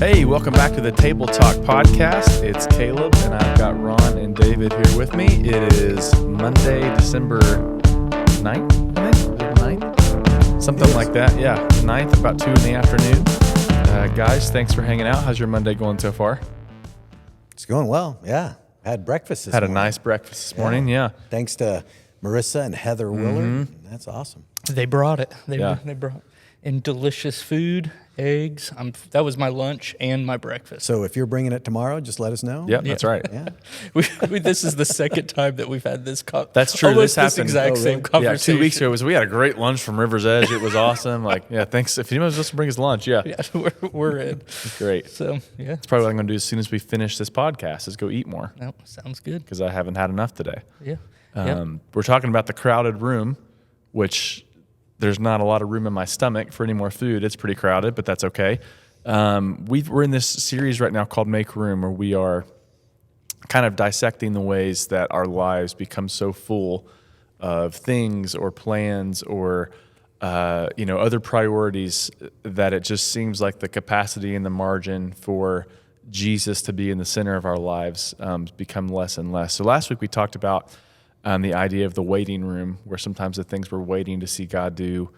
Hey, welcome back to the Table Talk podcast. It's Caleb, and I've got Ron and David here with me. It is Monday, December 9th, I think? Is it 9th? Something like that. Yeah, 9th, about 2 in the afternoon. Guys, thanks for hanging out. How's your Monday going so far? It's going well, yeah. Had breakfast this morning. Had a nice breakfast this morning, yeah. Thanks to Marissa and Heather Willard. That's awesome. They brought it. They Yeah. brought in delicious food, eggs. That was my lunch and my breakfast. So if you're bringing it tomorrow, just let us know. Yep, that's right. Yeah. This is the second time that we've had this. That's true. Almost This happened. exact same Yeah, conversation. 2 weeks ago we had a great lunch from River's Edge. It was awesome. Thanks. If anyone wants to bring us lunch, yeah. Yeah, we're in. Great. So yeah, That's probably what I'm going to do as soon as we finish this podcast is go eat more no, sounds good. because I haven't had enough today. Yeah. We're talking about the crowded room, which there's not a lot of room in my stomach for any more food. It's pretty crowded, but that's okay. We're in this series right now called Make Room, where we are kind of dissecting the ways that our lives become so full of things or plans or other priorities that it just seems like the capacity and the margin for Jesus to be in the center of our lives become less and less. So last week we talked about the idea of the waiting room, where sometimes the things we're waiting to see God do,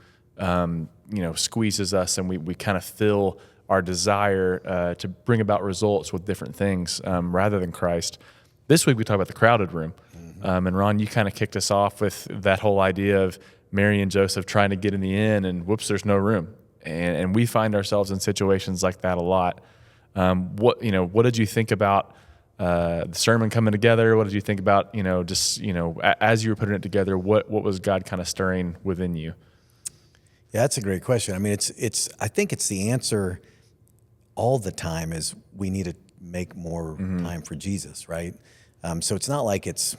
squeezes us, and we kind of fill our desire to bring about results with different things rather than Christ. This week we talk about the crowded room, and Ron, you kind of kicked us off with that whole idea of Mary and Joseph trying to get in the inn, and whoops, there's no room, and we find ourselves in situations like that a lot. What did you think about the sermon coming together? What did you think about, as you were putting it together, what was God kind of stirring within you? Yeah, that's a great question. I mean, I think it's the answer all the time is we need to make more time for Jesus, right? So it's not like it's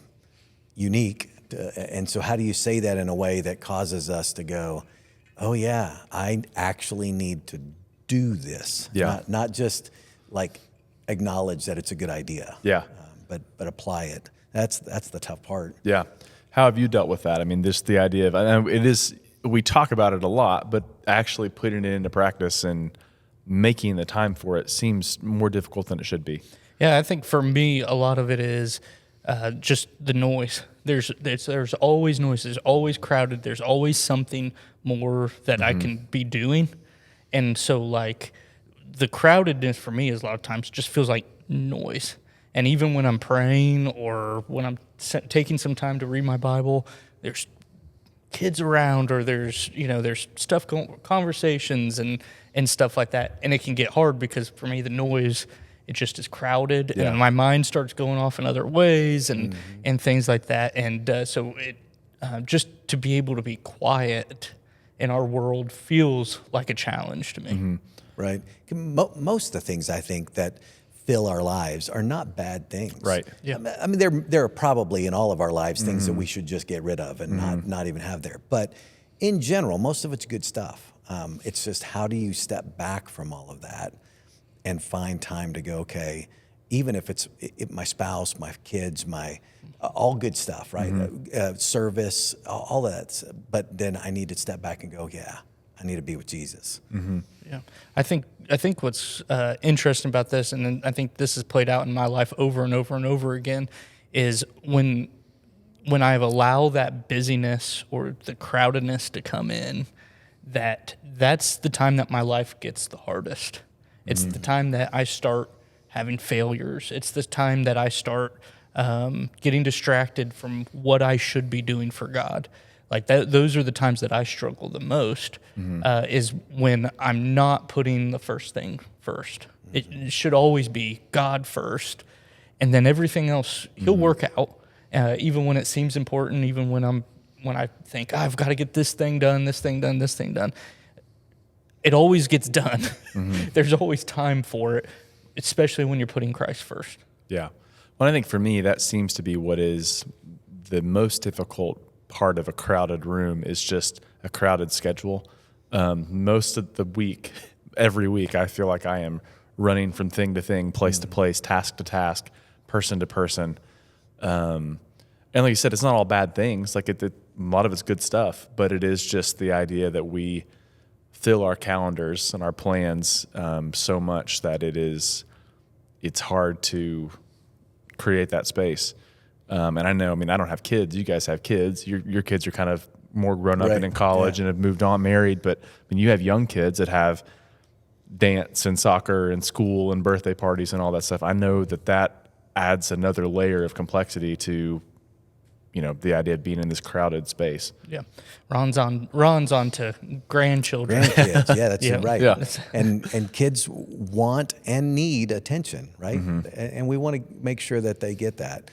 unique. And so how do you say that in a way that causes us to go, oh yeah, I actually need to do this. Yeah. Not just like acknowledge that it's a good idea. Yeah. But apply it. That's the tough part. Yeah. How have you dealt with that? I mean, just the idea of, we talk about it a lot, but actually putting it into practice and making the time for it seems more difficult than it should be. Yeah, I think for me, a lot of it is just the noise. There's always noise. There's always crowded. There's always something more that I can be doing. And so, the crowdedness for me is a lot of times just feels like noise. And even when I'm praying or when I'm taking some time to read my Bible, there's kids around, or there's stuff conversations and stuff like that. And it can get hard because for me, the noise, it just is crowded, and my mind starts going off in other ways and things like that. And so it just to be able to be quiet in our world feels like a challenge to me. Right. Most of the things I think that fill our lives are not bad things. Right. Yeah. I mean, there are probably in all of our lives things that we should just get rid of and not even have there. But in general, most of it's good stuff. It's just how do you step back from all of that and find time to go, okay, even if it's my spouse, my kids, all good stuff, right? Service, all that. But then I need to step back and go, yeah, I need to be with Jesus. Yeah, I think what's interesting about this, and then I think this has played out in my life over and over and over again, is when I allow that busyness or the crowdedness to come in, that's the time that my life gets the hardest. It's the time that I start having failures. It's the time that I start getting distracted from what I should be doing for God. Like that, those are the times that I struggle the most, is when I'm not putting the first thing first. It should always be God first, and then everything else He'll work out. Even when it seems important, even when I think I've got to get this thing done, this thing done, it always gets done. There's always time for it, especially when you're putting Christ first. Yeah. Well, I think for me, that seems to be what is the most difficult part of a crowded room is just a crowded schedule. Most of the week, every week, I feel like I am running from thing to thing, place to place, task to task, person to person. And like you said, it's not all bad things. A lot of it's good stuff, but it is just the idea that we fill our calendars and our plans so much that it's hard to create that space. And I know, I mean, I don't have kids. You guys have kids. Your kids are kind of more grown up and in college and have moved on, married. But I mean, you have young kids that have dance and soccer and school and birthday parties and all that stuff. I know that adds another layer of complexity to, the idea of being in this crowded space. Yeah. Ron's on to grandchildren. Grandkids, yeah, that's right. Yeah. And kids want and need attention, right? And we want to make sure that they get that.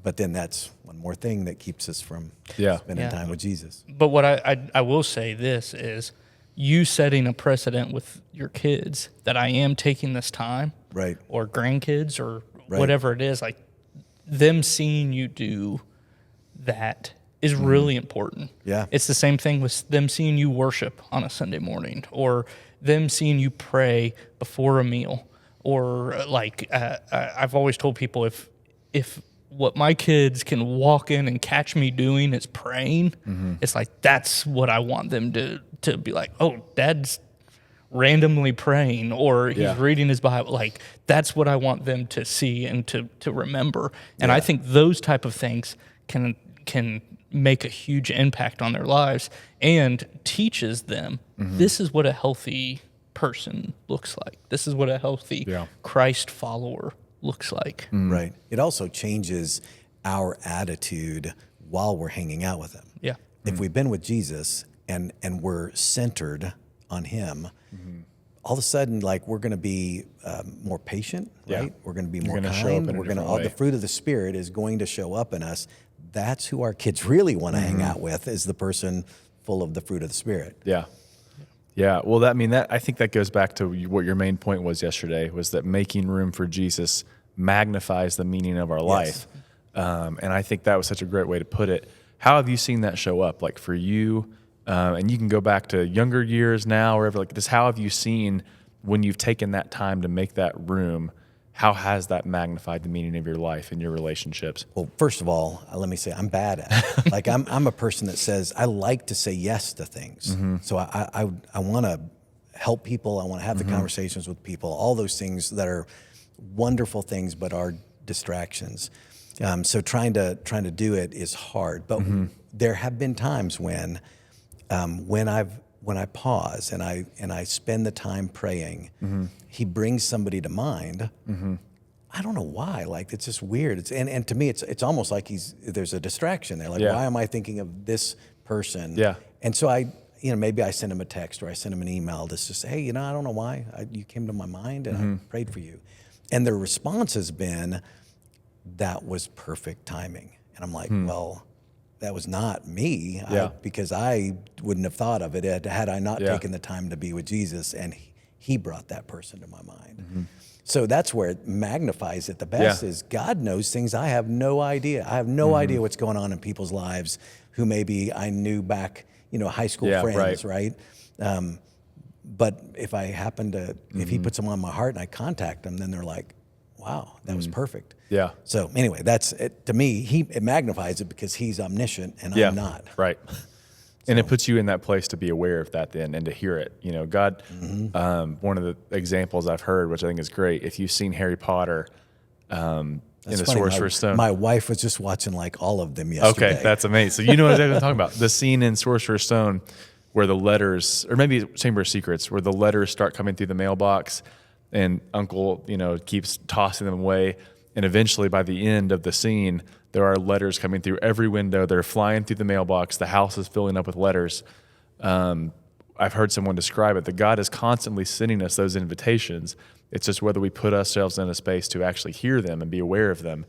But then that's one more thing that keeps us from spending time with Jesus. But what I will say this is you setting a precedent with your kids that I am taking this time, right, or grandkids or whatever it is, like them seeing you do that is really important. Yeah. It's the same thing with them seeing you worship on a Sunday morning, or them seeing you pray before a meal, or like I've always told people if what my kids can walk in and catch me doing is praying, it's like that's what I want them to be like, oh, Dad's randomly praying, or he's reading his Bible. Like that's what I want them to see and to remember. And I think those type of things can make a huge impact on their lives and teaches them this is what a healthy person looks like. This is what a healthy Christ follower looks like. Right. It also changes our attitude while we're hanging out with him. Yeah. If we've been with Jesus and we're centered on him, all of a sudden, like we're going to be more patient, right? We're going to be more kind. We're going to the fruit of the Spirit is going to show up in us. That's who our kids really want to hang out with, is the person full of the fruit of the Spirit. Yeah. Yeah. Well, I think that goes back to what your main point was yesterday, was that making room for Jesus magnifies the meaning of our life. And I think that was such a great way to put it. How have you seen that show up? Like for you, and you can go back to younger years now, or whatever, like this, how have you seen when you've taken that time to make that room, how has that magnified the meaning of your life and your relationships? Well, first of all, let me say I'm bad at it. Like I'm a person that says I like to say yes to things. So I want to help people. I want to have the conversations with people. All those things that are wonderful things, but are distractions. So trying to do it is hard. But there have been times when I pause and I spend the time praying, he brings somebody to mind. I don't know why. Like it's just weird. And to me, it's almost like there's a distraction there. Like why am I thinking of this person? Yeah. And so maybe I send him a text or I send him an email to just say, hey, I don't know why you came to my mind and I prayed for you. And their response has been, that was perfect timing. And I'm like, well, that was not me, because I wouldn't have thought of it had I not taken the time to be with Jesus, and he brought that person to my mind. So that's where it magnifies it the best, is God knows things I have no idea. I have no idea what's going on in people's lives who maybe I knew back, high school friends, right? But if I happen to, if he puts them on my heart and I contact them, then they're like, wow, that was perfect. Yeah. So anyway, that's it. To me, it magnifies it because he's omniscient and I'm not. Right. And it puts you in that place to be aware of that then and to hear it. God, one of the examples I've heard, which I think is great, if you've seen Harry Potter in the Sorcerer's Stone. My wife was just watching like all of them yesterday. Okay, that's amazing. So you know what I'm talking about. The scene in Sorcerer's Stone where the letters, or maybe Chamber of Secrets, where the letters start coming through the mailbox and Uncle, keeps tossing them away. And eventually by the end of the scene, there are letters coming through every window. They're flying through the mailbox. The house is filling up with letters. I've heard someone describe it, that God is constantly sending us those invitations. It's just whether we put ourselves in a space to actually hear them and be aware of them.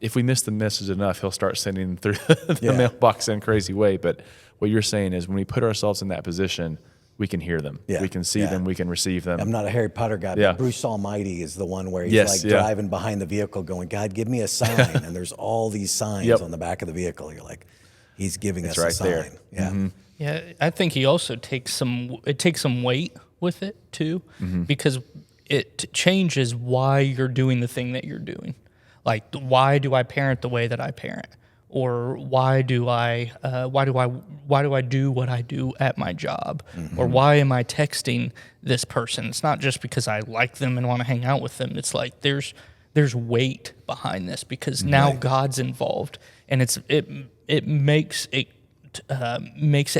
If we miss the message enough, he'll start sending them through the mailbox in a crazy way. But what you're saying is when we put ourselves in that position, we can hear them. We can see them. We can receive them. I'm not a Harry Potter guy, but Bruce Almighty is the one where he's driving behind the vehicle going, God, give me a sign. And there's all these signs on the back of the vehicle. You're like, he's giving us a sign. There. Yeah. Yeah, I think he also takes some weight with it too, because it changes why you're doing the thing that you're doing. Like, why do I parent the way that I parent? or why do I do what I do at my job, or why am I texting this person? It's not just because I like them and want to hang out with them. It's like there's weight behind this because now God's involved, and it makes it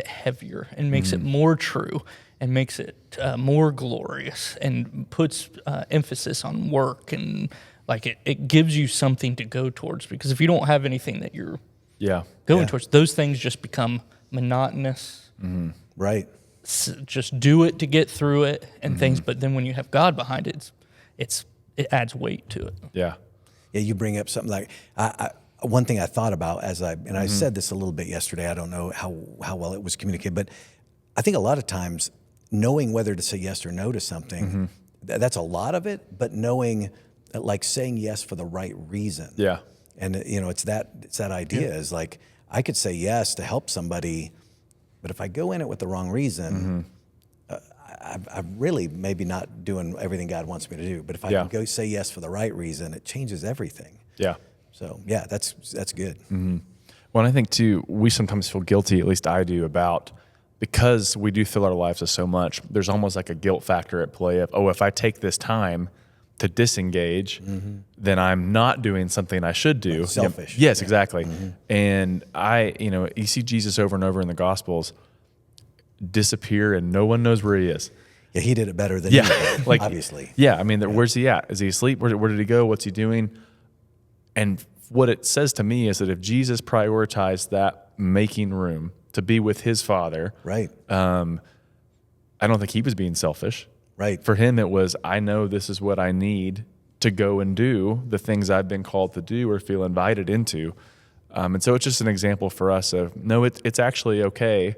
heavier and makes it more true and makes it more glorious and puts emphasis on work, and like it gives you something to go towards, because if you don't have anything that you're going towards, those things just become monotonous. Right. Just do it to get through it and things. But then when you have God behind it, it adds weight to it. Yeah. Yeah, you bring up something like one thing I thought about I said this a little bit yesterday. I don't know how well it was communicated, but I think a lot of times knowing whether to say yes or no to something, that's a lot of it. But knowing, like saying yes for the right reason. Yeah. And it's that idea is like I could say yes to help somebody, but if I go in it with the wrong reason, I'm really maybe not doing everything God wants me to do. But if I can go say yes for the right reason, it changes everything. Yeah. So yeah, that's good. Well, and I think too, we sometimes feel guilty, at least I do, about, because we do fill our lives with so much, there's almost like a guilt factor at play of, if I take this time to disengage, then I'm not doing something I should do. Like selfish. Yes, exactly. And you see Jesus over and over in the Gospels disappear and no one knows where he is. Yeah, he did it better than anybody, like, obviously. Yeah, I mean, where's he at? Is he asleep? Where did he go? What's he doing? And what it says to me is that if Jesus prioritized that making room to be with his Father, Right. I don't think he was being selfish. Right. For him, it was, I know this is what I need to go and do the things I've been called to do or feel invited into. And so it's just an example for us of, no, it's actually okay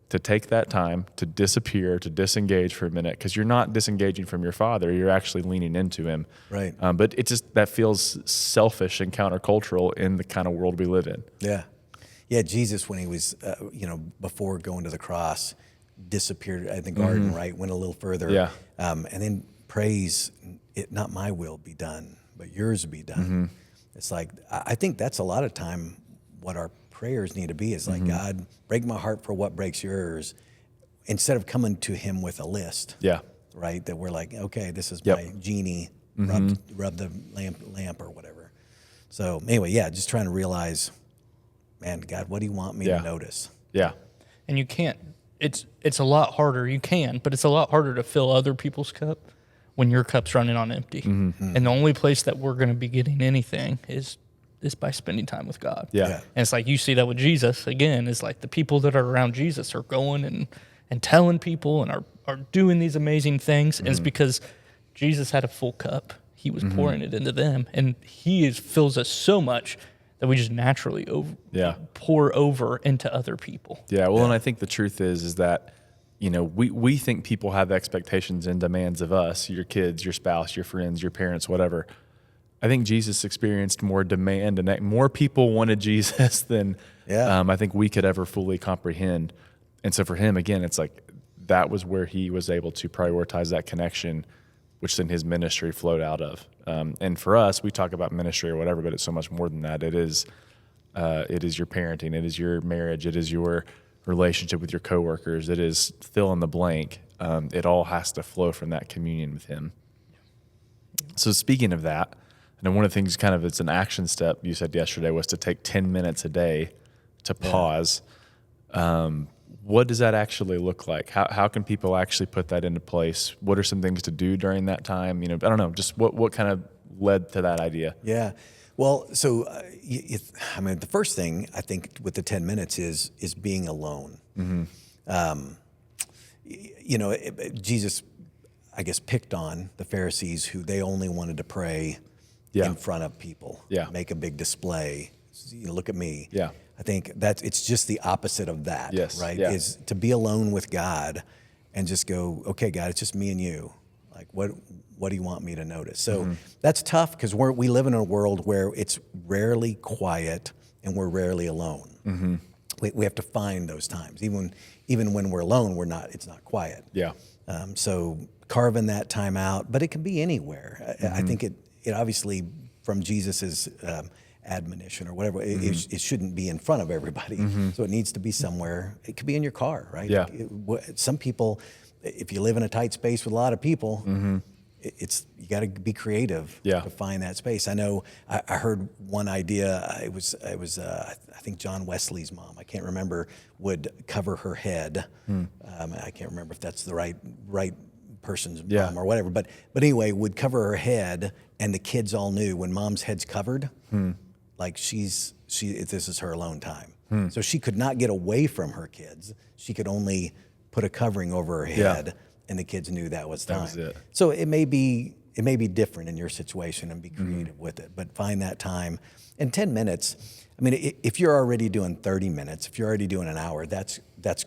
to take that time to disappear, to disengage for a minute, because you're not disengaging from your Father. You're actually leaning into him. Right. But it just, that feels selfish and countercultural in the kind of world we live in. Yeah. Yeah, Jesus, when he was, before going to the cross, disappeared at the garden, right? Went a little further. Yeah. And then prays, not my will be done, but yours be done. It's like, I think that's a lot of time what our prayers need to be is like, God, break my heart for what breaks yours, instead of coming to him with a list. Yeah. Right? That we're like, okay, this is my genie, rub the lamp or whatever. So anyway, just trying to realize, man, God, what do you want me to notice? Yeah. And you can't, it's a lot harder. You can, but it's a lot harder to fill other people's cup when your cup's running on empty. And the only place that we're going to be getting anything is by spending time with God. Yeah. And it's like, you see that with Jesus again, is like the people that are around Jesus are going and telling people and are doing these amazing things. And it's because Jesus had a full cup. He was pouring it into them, and he fills us so much that we just naturally pour over into other people. Yeah, well, and I think the truth is that, we think people have expectations and demands of us, your kids, your spouse, your friends, your parents, whatever. I think Jesus experienced more demand, and more people wanted Jesus than I think we could ever fully comprehend. And so for him, again, it's like that was where he was able to prioritize that connection, which then his ministry flowed out of. And for us, we talk about ministry or whatever, but it's so much more than that. It is your parenting, it is your marriage, it is your relationship with your coworkers, it is fill in the blank. It all has to flow from that communion with him. So speaking of that, and one of the things it's an action step you said yesterday was to take 10 minutes a day to pause. What does that actually look like? How can people actually put that into place? What are some things to do during that time? I don't know, just what kind of led to that idea? Yeah. Well, so, the first thing I think with the 10 minutes is being alone. Jesus, I guess, picked on the Pharisees who they only wanted to pray in front of people, make a big display. Look at me. Yeah. I think it's just the opposite of that, right? Yeah. Is to be alone with God and just go, okay, God, it's just me and you. Like, what do you want me to notice? So that's tough because we live in a world where it's rarely quiet and we're rarely alone. We have to find those times. Even when we're alone, it's not quiet. Yeah. So carving that time out, but it can be anywhere. I think it obviously from Jesus's admonition or whatever. It shouldn't be in front of everybody. So it needs to be somewhere. It could be in your car, right? Yeah. Some people, if you live in a tight space with a lot of people, you got to be creative to find that space. I know I heard one idea. It was I think John Wesley's mom, I can't remember, would cover her head. I can't remember if that's the right person's mom or whatever. But anyway, would cover her head, and the kids all knew when mom's head's covered, like this is her alone time. So she could not get away from her kids. She could only put a covering over her head, and the kids knew that was time. That was it. So it may be different in your situation, and be creative with it, but find that time. And 10 minutes, I mean, if you're already doing 30 minutes, if you're already doing an hour, that's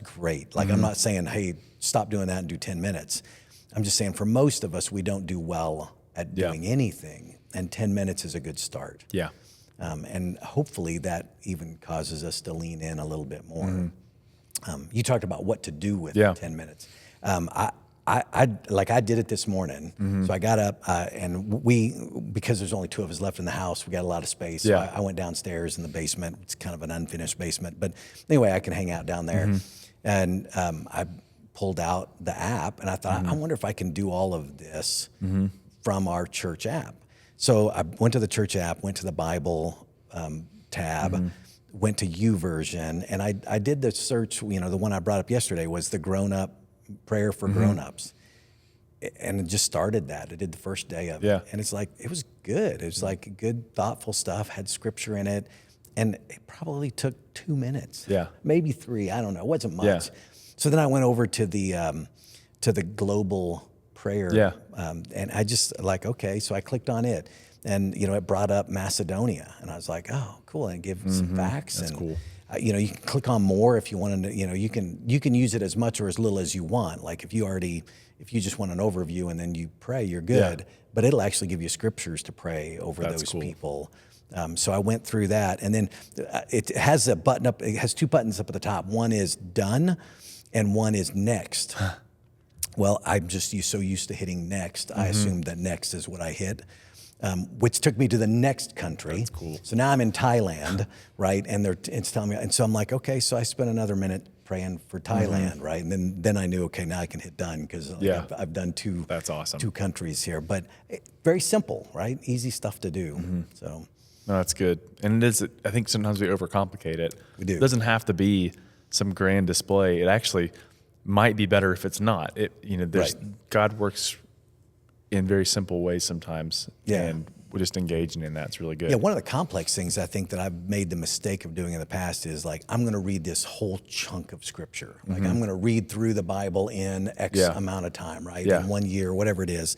great. Like, I'm not saying, hey, stop doing that and do 10 minutes. I'm just saying, for most of us, we don't do well at doing anything, and 10 minutes is a good start. Yeah. And hopefully that even causes us to lean in a little bit more. You talked about what to do with 10 minutes. I did it this morning. So I got up and because there's only 2 of us left in the house, we got a lot of space. So I went downstairs in the basement. It's kind of an unfinished basement, but anyway, I can hang out down there. And I pulled out the app, and I thought, I wonder if I can do all of this from our church app. So I went to the church app, went to the Bible tab, went to YouVersion, and I did the search. The one I brought up yesterday was the grown-up prayer for grown-ups, and it just started that. I did the first day of it, and it's like, it was good. It was like good, thoughtful stuff, had scripture in it, and it probably took 2 minutes, maybe 3. I don't know. It wasn't much. So then I went over to the global prayer, and I just okay. So I clicked on it, and it brought up Macedonia, and I was like, oh, cool, and it gave some facts. That's cool. You can click on more if you want to. You can use it as much or as little as you want. Like if you just want an overview and then you pray, you're good. But it'll actually give you scriptures to pray over those people. So I went through that, and then it has a button up. It has 2 buttons up at the top. One is done, and one is next. Well, I'm just so used to hitting next. I assumed that next is what I hit. Which took me to the next country. That's cool. So now I'm in Thailand, right? And it's telling me, and so I'm like, okay, so I spent another minute praying for Thailand, right? And then I knew, okay, now I can hit done, because I've done 2. That's awesome. 2 countries here, but very simple, right? Easy stuff to do. So. No, that's good. And it is. I think sometimes we overcomplicate it. We do. It doesn't have to be some grand display. It actually might be better if it's not. God works in very simple ways sometimes, and we're just engaging in that. It's really good. Yeah, one of the complex things I think that I've made the mistake of doing in the past is I'm going to read this whole chunk of scripture. Like I'm going to read through the Bible in X amount of time, right? In 1 year, whatever it is.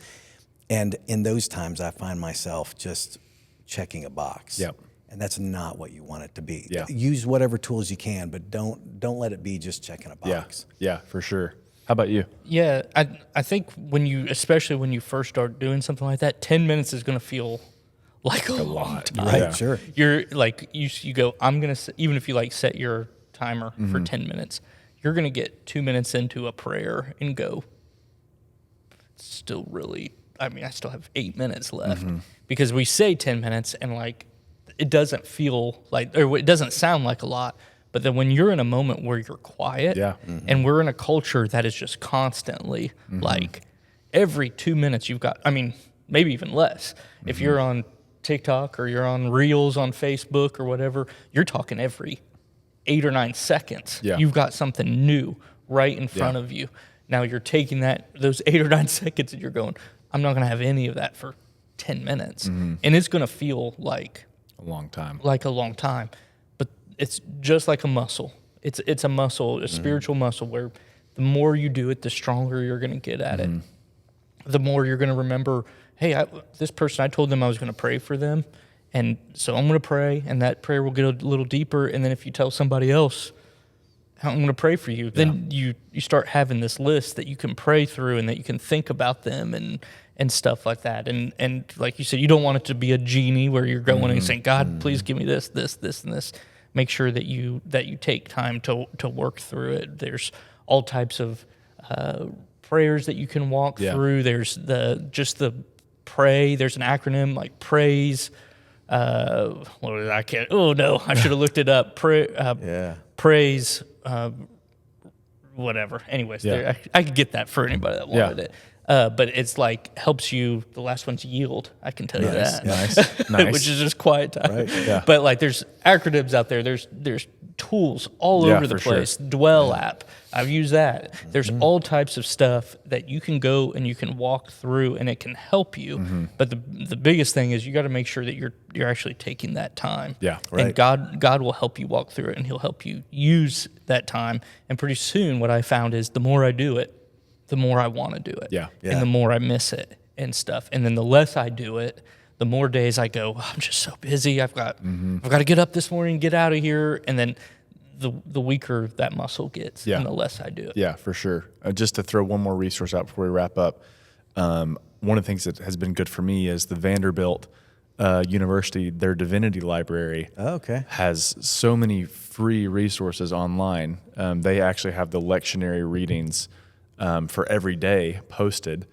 And in those times, I find myself just checking a box. And that's not what you want it to be. Use whatever tools you can, but don't let it be just checking a box. Yeah, for sure. How about you? Yeah, I think especially when you first start doing something like that, 10 minutes is going to feel like a lot. Time. Right, sure. You're like, you go, I'm going to, even if you set your timer for 10 minutes, you're going to get 2 minutes into a prayer and go, still really, I still have 8 minutes left, because we say 10 minutes and it doesn't feel or it doesn't sound like a lot. But then when you're in a moment where you're quiet, and we're in a culture that is just constantly every 2 minutes you've got, maybe even less. If you're on TikTok or you're on Reels on Facebook or whatever, you're talking every 8 or 9 seconds. You've got something new right in front of you. Now you're taking those 8 or 9 seconds and you're going, I'm not going to have any of that for 10 minutes. And it's going to feel like a long time. But it's just like a muscle. It's a muscle, a spiritual muscle, where the more you do it, the stronger you're going to get at it. The more you're going to remember, hey, this person, I told them I was going to pray for them, and so I'm going to pray, and that prayer will get a little deeper. And then if you tell somebody else, I'm going to pray for you, then you start having this list that you can pray through and that you can think about them and stuff like that. And like you said, you don't want it to be a genie where you're going and saying, God, please give me this, this, this, and this. Make sure that you take time to work through it. There's all types of prayers that you can walk through. There's the pray. There's an acronym like praise, what was it? I can't. Oh no, I should have looked it up. Praise. Whatever. Anyways, Yeah. I could get that for anybody that wanted it. But it's like helps you. The last one's yield. I can tell you that. Nice. Which is just quiet time. Right. Yeah. But like, there's acronyms out there. There's tools all over the for sure. place. Dwell app. I've used that. There's all types of stuff that you can go and you can walk through, and it can help you. But the biggest thing is you got to make sure that you're actually taking that time. Yeah. And God will help you walk through it, and He'll help you use that time. And pretty soon, what I found is the more I do it, the more I want to do it. Yeah. And the more I miss it and stuff. And then the less I do it, the more days I go, I'm just so busy. I've got to get up this morning, get out of here. And then the weaker that muscle gets and the less I do it. Yeah, for sure. Just to throw one more resource out before we wrap up, one of the things that has been good for me is the Vanderbilt University, their divinity library has so many free resources online. They actually have the lectionary readings for every day posted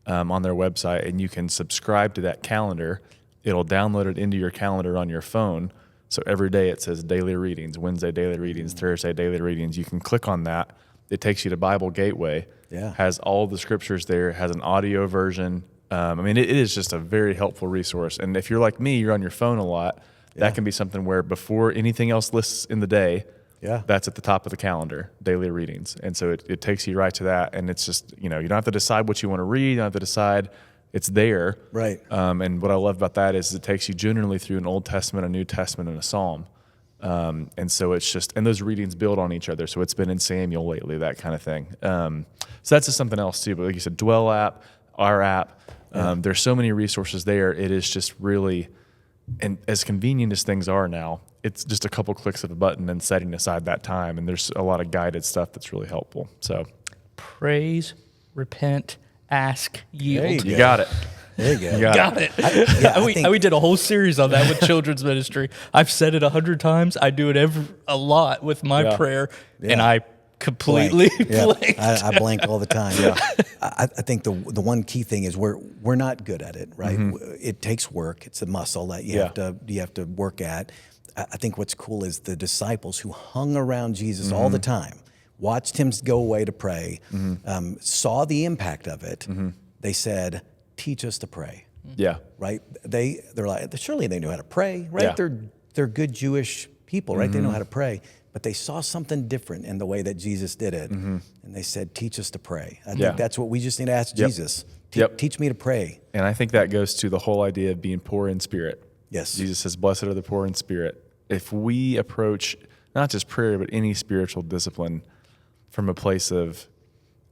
on their website, and you can subscribe to that calendar. It'll download it into your calendar on your phone. So every day it says daily readings, Wednesday daily readings, Thursday daily readings. You can click on that. It takes you to Bible Gateway. Has all the scriptures there, has an audio version. I mean, it is just a very helpful resource. And if you're like me, you're on your phone a lot, that can be something where before anything else lists in the day, that's at the top of the calendar, daily readings. And so it takes you right to that. And it's just, you don't have to decide what you want to read. You don't have to decide. It's there. Right. And what I love about that is it takes you generally through an Old Testament, a New Testament, and a Psalm. And so it's just, and those readings build on each other. So it's been in Samuel lately, that kind of thing. So that's just something else too. But like you said, Dwell app, our app, there's so many resources there. It is just really, and as convenient as things are now, it's just a couple clicks of a button and setting aside that time. And there's a lot of guided stuff that's really helpful. So praise, repent, ask, yield. You got it. There you go. You got it. We did a whole series on that with children's ministry. I've said it 100 times. I do it a lot with my prayer, and I completely blank. I blank all the time. I think the one key thing is we're not good at it, right? It takes work. It's a muscle that you have to work at. I think what's cool is the disciples who hung around Jesus all the time, watched him go away to pray, saw the impact of it. They said, teach us to pray. Yeah. Right? They're like, surely they knew how to pray, right? Yeah. They're good Jewish people, right? They know how to pray. But they saw something different in the way that Jesus did it. And they said, teach us to pray. I think that's what we just need to ask Jesus. Teach me to pray. And I think that goes to the whole idea of being poor in spirit. Yes. Jesus says, blessed are the poor in spirit. If we approach not just prayer, but any spiritual discipline from a place of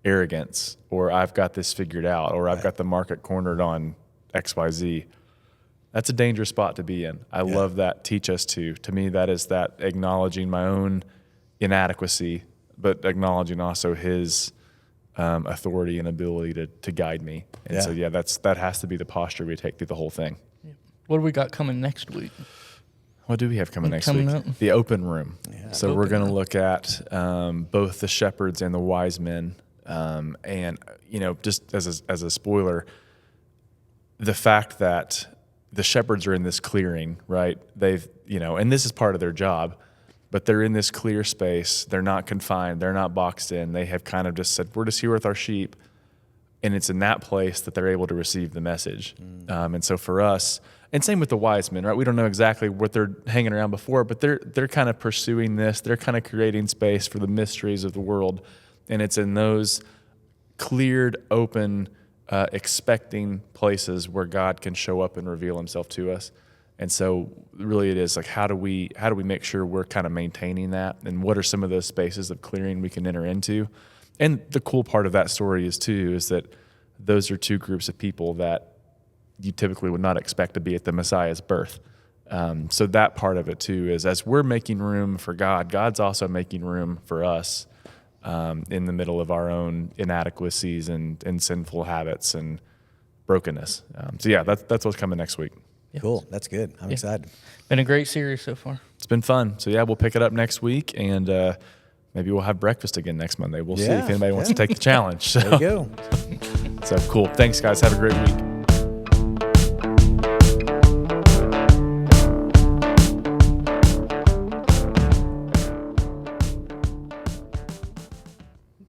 arrogance, or I've got this figured out, or I've got the market cornered on XYZ, that's a dangerous spot to be in. I love that. Teach us to. To me, that is that acknowledging my own inadequacy, but acknowledging also his authority and ability to guide me. And so, that has to be the posture we take through the whole thing. What do we got coming next week? What do we have coming next week? up? The open room. So we're going to room. look at both the shepherds and the wise men. And, just as a spoiler, the fact that the shepherds are in this clearing, right? They've, and this is part of their job, but they're in this clear space. They're not confined. They're not boxed in. They have kind of just said, we're just here with our sheep. And it's in that place that they're able to receive the message. And so for us, and same with the wise men, right? We don't know exactly what they're hanging around before, but they're kind of pursuing this. They're kind of creating space for the mysteries of the world. And it's in those cleared, open, expecting places where God can show up and reveal himself to us. And so really it is like, how do we make sure we're kind of maintaining that? And what are some of those spaces of clearing we can enter into? And the cool part of that story is that those are two groups of people that you typically would not expect to be at the Messiah's birth. So that part of it too is, as we're making room for God, God's also making room for us in the middle of our own inadequacies and sinful habits and brokenness. That's what's coming next week. Cool. That's good. I'm excited. Been a great series so far. It's been fun. So we'll pick it up next week, and maybe we'll have breakfast again next Monday. We'll see if anybody wants to take the challenge. So. There you go. So cool. Thanks, guys. Have a great week.